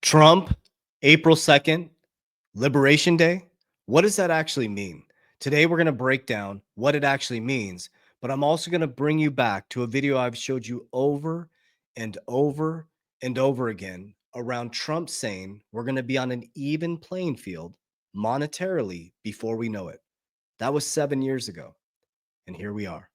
Trump, April 2nd, Liberation Day. What does that actually mean? Today, we're going to break down what it actually means, but I'm also going to bring you back to a video I've showed you over and over and over again around Trump saying we're going to be on an even playing field monetarily before we know it. That was 7 years ago, and here we are.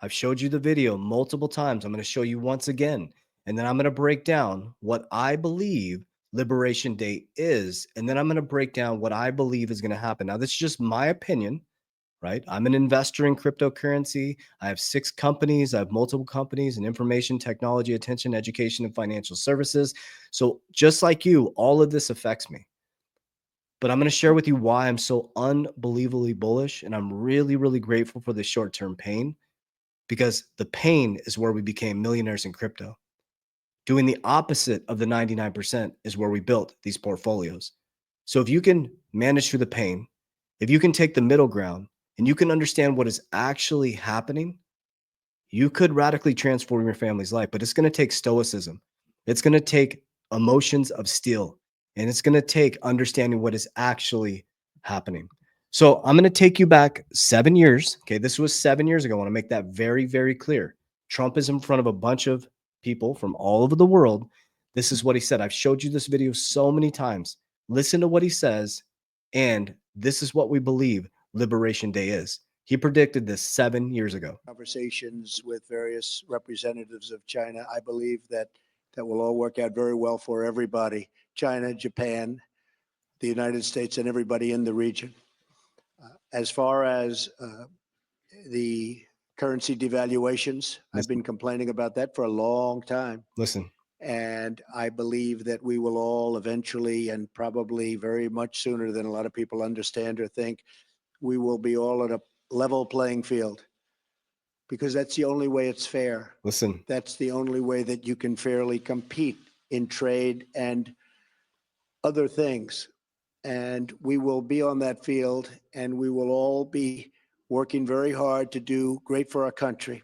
I've showed you the video multiple times. I'm going to show you once again, and then I'm going to break down what I believe Liberation Day is, and then I'm going to break down what I believe is going to happen. Now, this is just my opinion, right? I'm an investor in cryptocurrency. I have 6 companies. I have multiple companies in information, technology, attention, education, and financial services. So just like you, all of this affects me. But I'm going to share with you why I'm so unbelievably bullish, and I'm really, really grateful for the short-term pain, because the pain is where we became millionaires in crypto. Doing the opposite of the 99% is where we built these portfolios. So if you can manage through the pain, if you can take the middle ground, and you can understand what is actually happening, you could radically transform your family's life. But it's going to take stoicism. It's going to take emotions of steel, and it's going to take understanding what is actually happening. So I'm going to take you back 7 years. Okay, this was 7 years ago. I want to make that very, very clear. Trump is in front of a bunch of people from all over the world. This is what he said. I've showed you this video so many times. Listen to what he says, and this is what we believe Liberation Day is. He predicted this 7 years ago. Conversations with various representatives of China, I believe that will all work out very well for everybody. China, Japan, the United States, and everybody in the region. As far as the currency devaluations, I've been complaining about that for a long time. Listen. And I believe that we will all eventually, and probably very much sooner than a lot of people understand or think, we will be all at a level playing field, because that's the only way it's fair. Listen. That's the only way that you can fairly compete in trade and other things. And we will be on that field, and we will all be working very hard to do great for our country.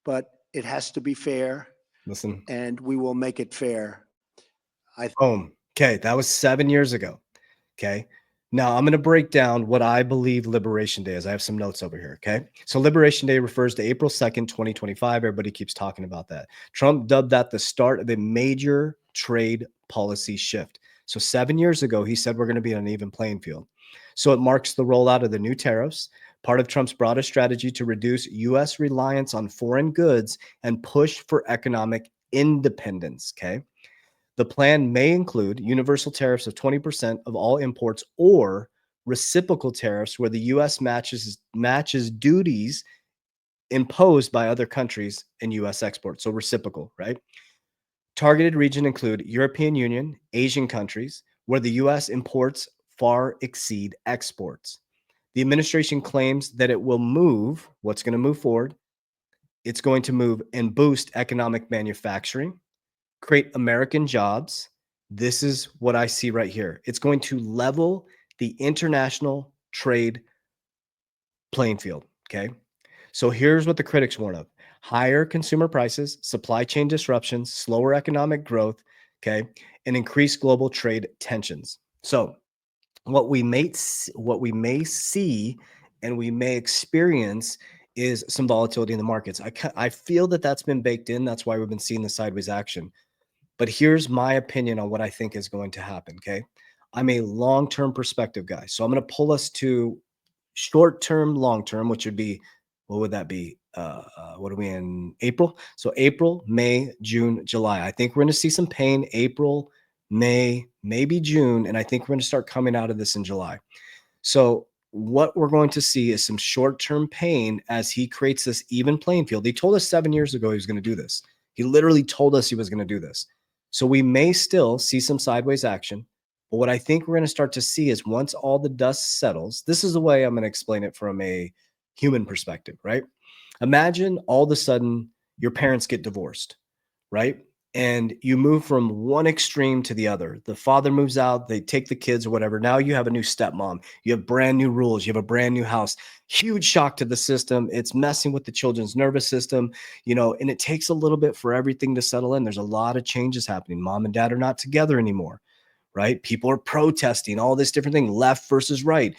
But it has to be fair. Listen. And we will make it fair. Boom. Okay, that was 7 years ago. Okay. Now I'm going to break down what I believe Liberation Day is. I have some notes over here. Okay. So Liberation Day refers to April 2nd, 2025. Everybody keeps talking about that. Trump dubbed that the start of a major trade policy shift. So 7 years ago, he said we're going to be on an even playing field. So it marks the rollout of the new tariffs, part of Trump's broader strategy to reduce U.S. reliance on foreign goods and push for economic independence. Okay. The plan may include universal tariffs of 20% of all imports, or reciprocal tariffs where the U.S. matches duties imposed by other countries in U.S. exports. So reciprocal, right? Targeted region include European Union, Asian countries, where the U.S. imports far exceed exports. The administration claims that it will move, what's going to move forward? It's going to move and boost economic manufacturing, create American jobs. This is what I see right here. It's going to level the international trade playing field. Okay. So here's what the critics warn of: higher consumer prices, supply chain disruptions, slower economic growth, okay, and increased global trade tensions. So what we may see and we may experience is some volatility in the markets. I feel that that's been baked in. That's why we've been seeing the sideways action. But here's my opinion on what I think is going to happen. Okay. I'm a long-term perspective guy. So I'm going to pull us to short-term, long-term, which would be, what would that be? What are we in? April? So April, May, June, July. I think we're going to see some pain April, May, maybe June. And I think we're going to start coming out of this in July. So what we're going to see is some short-term pain as he creates this even playing field. He told us 7 years ago he was going to do this. He literally told us he was going to do this. So we may still see some sideways action. But what I think we're going to start to see is, once all the dust settles, this is the way I'm going to explain it from a human perspective, right? Imagine all of a sudden your parents get divorced, right? And you move from one extreme to the other. The father moves out, they take the kids or whatever. Now you have a new stepmom. You have brand new rules. You have a brand new house. Huge shock to the system. It's messing with the children's nervous system, and it takes a little bit for everything to settle in. There's a lot of changes happening. Mom and dad are not together anymore. right? People are protesting all this different thing, left versus right.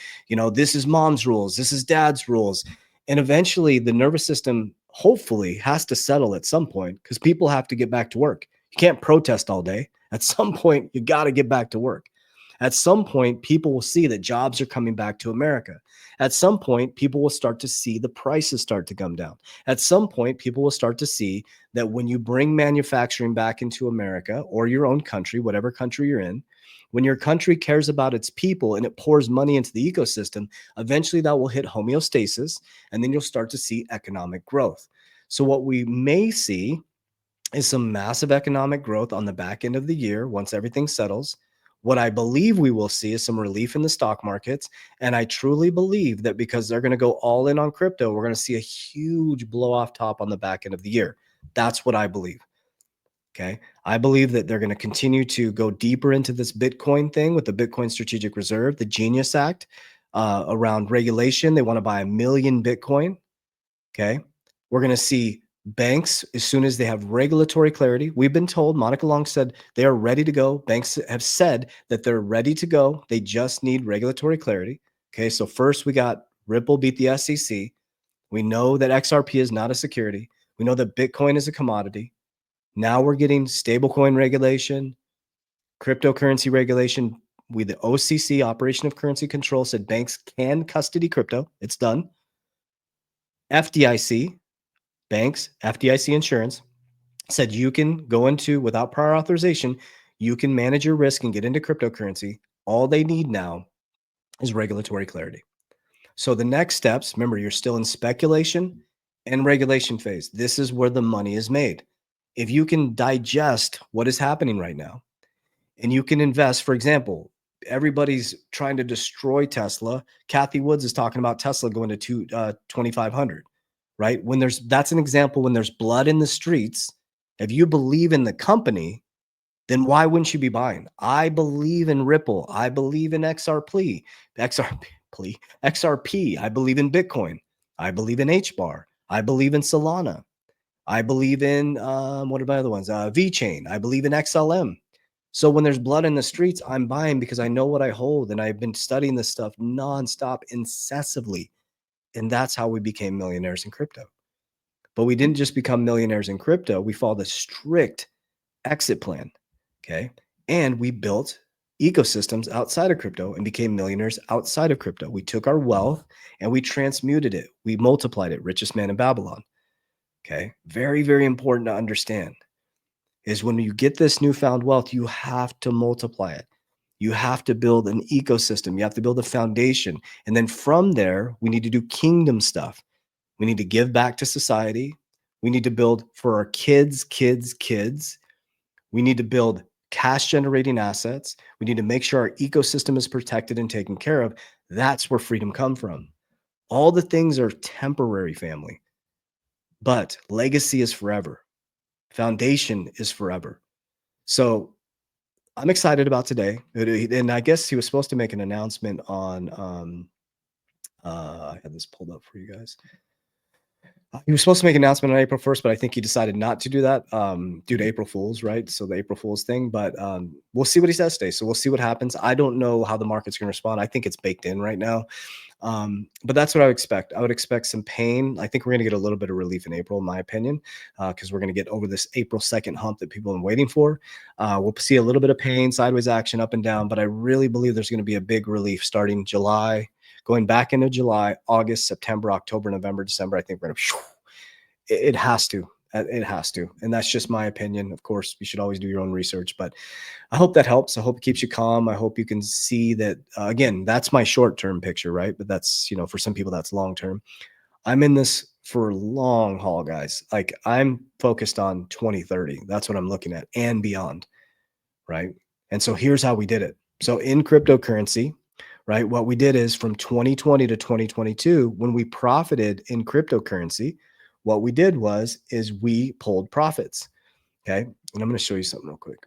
This is mom's rules, this is dad's rules. And eventually the nervous system hopefully has to settle at some point, because people have to get back to work. You can't protest all day. At some point, you got to get back to work. At some point, people will see that jobs are coming back to America. At some point, people will start to see the prices start to come down. At some point, people will start to see that when you bring manufacturing back into America or your own country, whatever country you're in, when your country cares about its people and it pours money into the ecosystem, eventually that will hit homeostasis, and then you'll start to see economic growth. So what we may see is some massive economic growth on the back end of the year once everything settles. What I believe we will see is some relief in the stock markets. And I truly believe that because they're going to go all in on crypto, we're going to see a huge blow off top on the back end of the year. That's what I believe. Okay. I believe that they're going to continue to go deeper into this Bitcoin thing with the Bitcoin Strategic Reserve, the Genius Act, around regulation. They want to buy 1 million Bitcoin. Okay. We're going to see banks, as soon as they have regulatory clarity. We've been told, Monica Long said they are ready to go. Banks have said that they're ready to go. They just need regulatory clarity. Okay. So first we got Ripple beat the SEC. We know that XRP is not a security. We know that Bitcoin is a commodity. Now we're getting stablecoin regulation, cryptocurrency regulation. The OCC, Operation of Currency Control, said banks can custody crypto. It's done. FDIC, banks, FDIC insurance, said you can go into, without prior authorization, you can manage your risk and get into cryptocurrency. All they need now is regulatory clarity. So the next steps, remember, you're still in speculation and regulation phase. This is where the money is made. If you can digest what is happening right now and you can invest, for example, everybody's trying to destroy Tesla. Kathy Woods is talking about Tesla going to 2,500, right? That's an example when there's blood in the streets. If you believe in the company, then why wouldn't you be buying? I believe in Ripple. I believe in XRP. I believe in Bitcoin. I believe in HBAR. I believe in Solana. I believe in, what are my other ones? VeChain. I believe in XLM. So when there's blood in the streets, I'm buying because I know what I hold, and I've been studying this stuff nonstop, incessantly. And that's how we became millionaires in crypto. But we didn't just become millionaires in crypto. We followed a strict exit plan. Okay. And we built ecosystems outside of crypto and became millionaires outside of crypto. We took our wealth and we transmuted it. We multiplied it. Richest man in Babylon. Okay. Very, very important to understand is when you get this newfound wealth, you have to multiply it. You have to build an ecosystem. You have to build a foundation. And then from there, we need to do kingdom stuff. We need to give back to society. We need to build for our kids. We need to build cash generating assets. We need to make sure our ecosystem is protected and taken care of. That's where freedom comes from. All the things are temporary, family, but legacy is forever. Foundation is forever. So I'm excited about today. And I guess he was supposed to make an announcement on, I had this pulled up for you guys. He was supposed to make an announcement on April 1st, but I think he decided not to do that due to April Fools, right? So the April Fools thing, but we'll see what he says today. So we'll see what happens. I don't know how the market's going to respond. I think it's baked in right now. But that's what I would expect. I would expect some pain. I think we're going to get a little bit of relief in April, in my opinion, because we're going to get over this April 2nd hump that people have been waiting for. We'll see a little bit of pain, sideways action, up and down, but I really believe there's going to be a big relief starting July, going back into July, August, September, October, November, December. I think we're going to, it has to. It has to. And that's just my opinion. Of course, you should always do your own research, but I hope that helps. I hope it keeps you calm. I hope you can see that, again, that's my short-term picture, right? But that's, for some people, that's long-term. I'm in this for long haul, guys. Like I'm focused on 2030. That's what I'm looking at and beyond, right? And so here's how we did it. So in cryptocurrency, right, what we did is from 2020 to 2022, when we profited in cryptocurrency, what we did is we pulled profits. Okay. And I'm going to show you something real quick.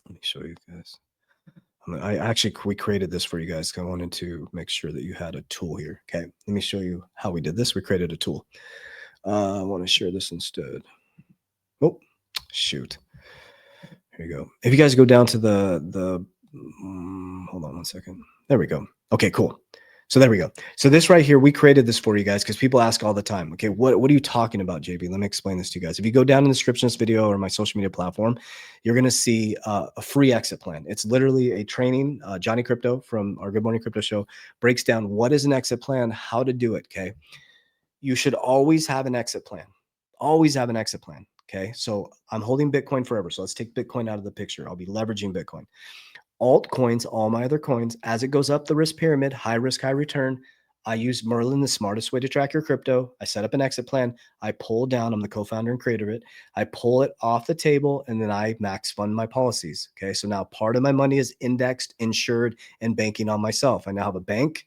Let me show you guys. We created this for you guys. I wanted to make sure that you had a tool here. Okay. Let me show you how we did this. We created a tool. I want to share this instead. Oh, shoot. Here you go. If you guys go down to the 1 second. There we go. Okay, cool. So there we go. So this right here, we created this for you guys because people ask all the time, okay, what are you talking about, JB? Let me explain this to you guys. If you go down in the description of this video or my social media platform, you're going to see a free exit plan. It's literally a training. Johnny Crypto from our Good Morning Crypto show breaks down what is an exit plan, how to do it, okay? You should always have an exit plan. Always have an exit plan, okay? So I'm holding Bitcoin forever. So let's take Bitcoin out of the picture. I'll be leveraging Bitcoin. Altcoins, all my other coins, as it goes up the risk pyramid, high risk, high return, I use Merlin, the smartest way to track your crypto. I set up an exit plan. I pull down, I'm the co-founder and creator of it. I pull it off the table and then I max fund my policies. Okay. So now part of my money is indexed, insured, and banking on myself. I now have a bank.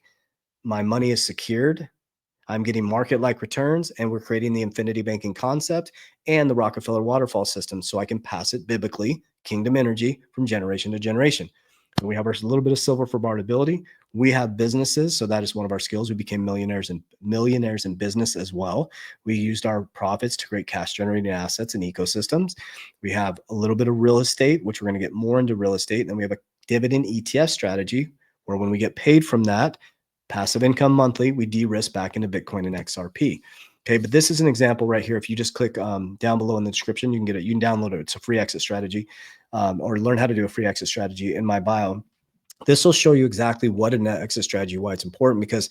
My money is secured. I'm getting market-like returns, and we're creating the infinity banking concept and the Rockefeller waterfall system so I can pass it biblically, kingdom energy, from generation to generation. And we have our little bit of silver for barterability. We have businesses, so that is one of our skills. We became millionaires in business as well. We used our profits to create cash-generating assets and ecosystems. We have a little bit of real estate, which we're going to get more into real estate. And then we have a dividend ETF strategy where when we get paid from that, passive income monthly, we de-risk back into Bitcoin and XRP. Okay, but this is an example right here. If you just click down below in the description, you can get it. You can download it. It's a free exit strategy, or learn how to do a free exit strategy in my bio. This will show you exactly what an exit strategy, why it's important, because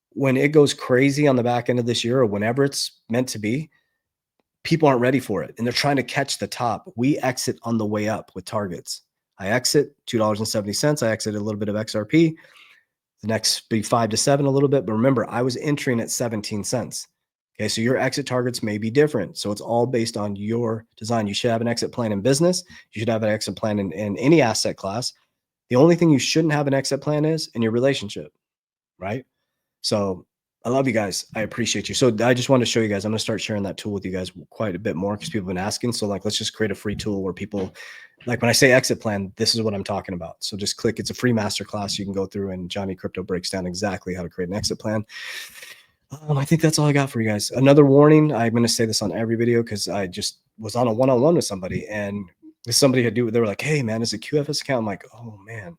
when it goes crazy on the back end of this year or whenever it's meant to be, people aren't ready for it and they're trying to catch the top. We exit on the way up with targets. I exit $2.70. I exit a little bit of XRP. The next be 5 to 7 a little bit. But remember, I was entering at 17 cents. Okay, so your exit targets may be different. So it's all based on your design. You should have an exit plan in business. You should have an exit plan in any asset class. The only thing you shouldn't have an exit plan is in your relationship, right? So I love you guys. I appreciate you. So I just wanted to show you guys, I'm going to start sharing that tool with you guys quite a bit more because people have been asking. So like, let's just create a free tool where people, like when I say exit plan, this is what I'm talking about. So just click, it's a free masterclass. You can go through and Johnny Crypto breaks down exactly how to create an exit plan. I think that's all I got for you guys. Another warning. I'm going to say this on every video because I just was on a one-on-one with somebody and somebody had do, they were like, hey man, is it QFS account? I'm like, oh man.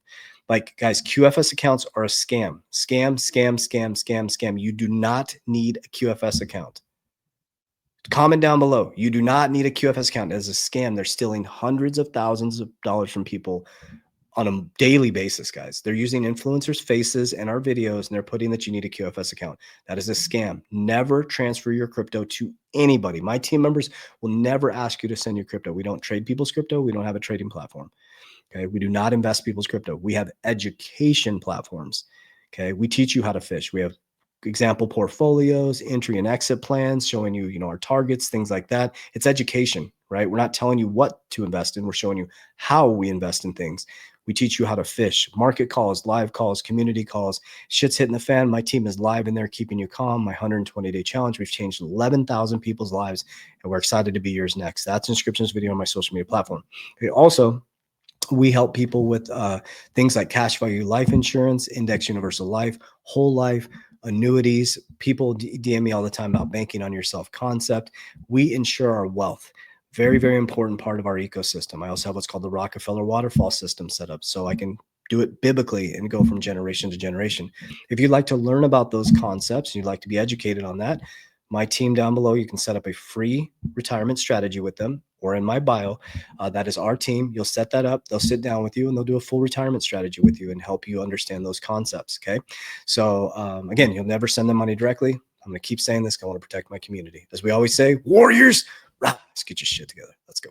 Like, guys, QFS accounts are a scam. Scam. You do not need a QFS account. Comment down below. You do not need a QFS account. It is a scam. They're stealing hundreds of thousands of dollars from people on a daily basis, guys. They're using influencers' faces in our videos, and they're putting that you need a QFS account. That is a scam. Never transfer your crypto to anybody. My team members will never ask you to send your crypto. We don't trade people's crypto. We don't have a trading platform. Okay. We do not invest people's crypto. We have education platforms. Okay. We teach you how to fish. We have example portfolios, entry and exit plans, showing you, our targets, things like that. It's education, right? We're not telling you what to invest in. We're showing you how we invest in things. We teach you how to fish, market calls, live calls, community calls. Shit's hitting the fan. My team is live in there, keeping you calm. My 120-day challenge. We've changed 11,000 people's lives, and we're excited to be yours next. That's inscriptions video on my social media platform. Okay, also, we help people with things like cash value life insurance, index universal life, whole life, annuities. People DM me all the time about banking on yourself concept. We insure our wealth. Very, very important part of our ecosystem. I also have what's called the Rockefeller waterfall system set up so I can do it biblically and go from generation to generation. If you'd like to learn about those concepts and you'd like to be educated on that, my team down below, you can set up a free retirement strategy with them, or in my bio. That is our team. You'll set that up. They'll sit down with you and they'll do a full retirement strategy with you and help you understand those concepts. Okay. So again, you'll never send them money directly. I'm going to keep saying this. I want to protect my community. As we always say, warriors, let's get your shit together. Let's go.